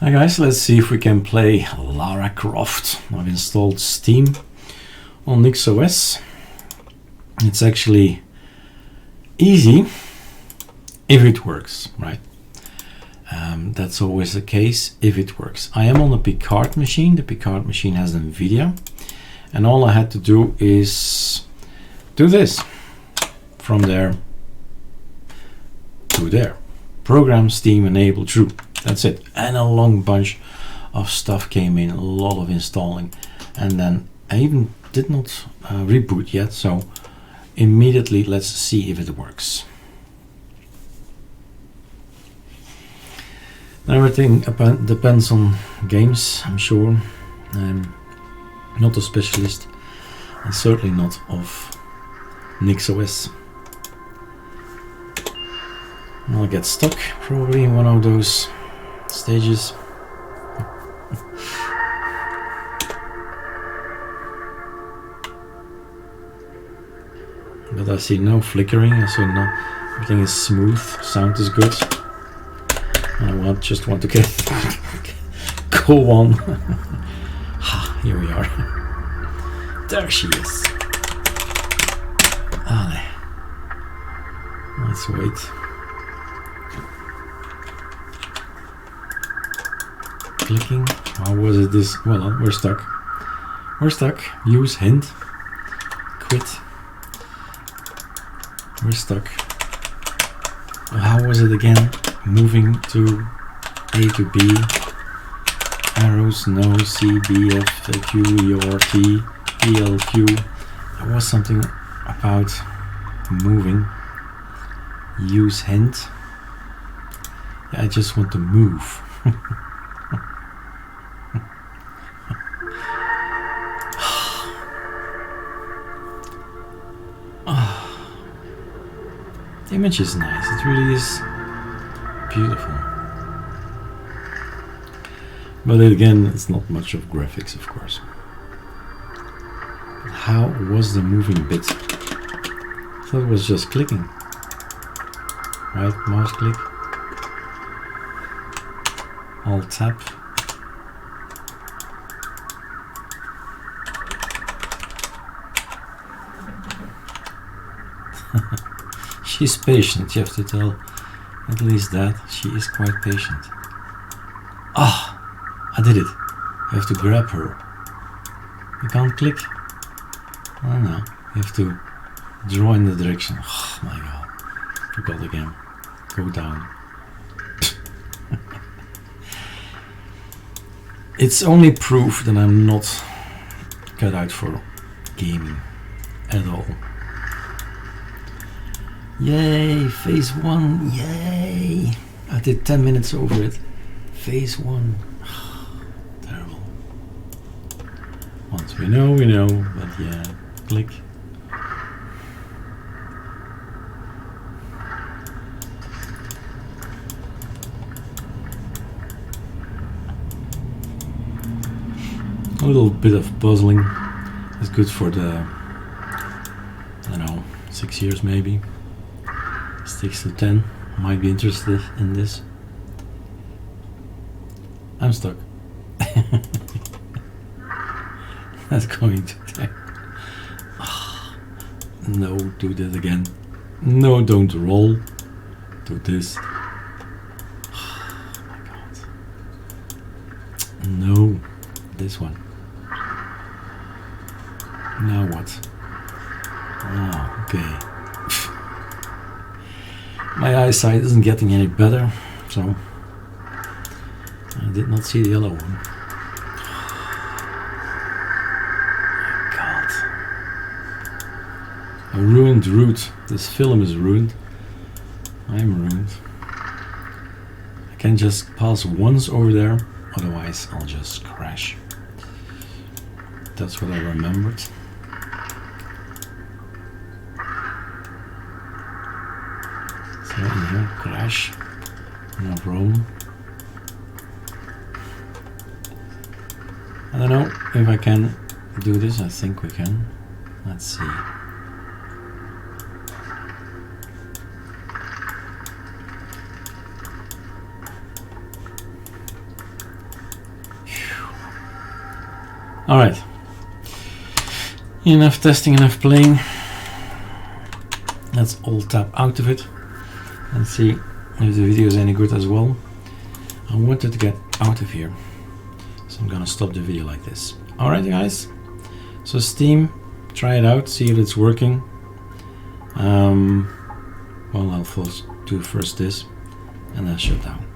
Hi guys, let's see if we can play Lara Croft. I've installed Steam on Nixos. It's actually easy if it works, right? That's always the case if it works. I am on a Picard machine. The Picard machine has nvidia, and all I had to do is do this from there to there. Program Steam enable true. That's it. And a long bunch of stuff came in, a lot of installing, and then I even did not reboot yet, so immediately let's see if it works. Everything depends on games, I'm sure. I'm not a specialist, and certainly not of Nixos. I'll get stuck probably in one of those stages. But I see no flickering, so no, everything is smooth, sound is good. I just want to get go on. Here we are. There she is. Ale. Let's wait. Clicking. How was it this? Well, we're stuck. We're stuck. Use hint. Quit. We're stuck. How was it again? Moving to A to B. Arrows, no, C, B, F, Q, E, R, T, E, L, Q. There was something about moving. Use hint. Yeah, I just want to move. The image is nice. It really is beautiful. But again, it's not much of graphics, of course. How was the moving bit? I thought it was just clicking. Right, mouse click. Alt tab. She's patient, you have to tell at least that. She is quite patient. Ah! I did it. You have to grab her. You can't click. Oh no. You have to draw in the direction. Oh my god. Forgot again. Go down. It's only proof that I'm not cut out for gaming at all. Yay! Phase 1. Yay! I did 10 minutes over it. Phase 1. Terrible. Once we know, but yeah, click. A little bit of puzzling is good for the, I don't know, 6 years maybe. 6 to 10 might be interested in this. I'm stuck. That's going to take. Oh, no, do that again. No, don't roll. Do this. Oh my god. No, this one. Now what? Oh, okay. My eyesight isn't getting any better, so I did not see the yellow one. God. A ruined route. This film is ruined. I'm ruined. I can just pass once over there, otherwise I'll just crash. That's what I remembered. So in here, crash. No problem. I don't know if I can do this. I think we can. Let's see. All right. Enough testing, enough playing. Let's all tap out of it and see if the video is any good as well. I wanted to get out of here, so I'm gonna stop the video like this. All right, guys. So Steam, try it out, see if it's working. Well, I'll do first this and then shut down.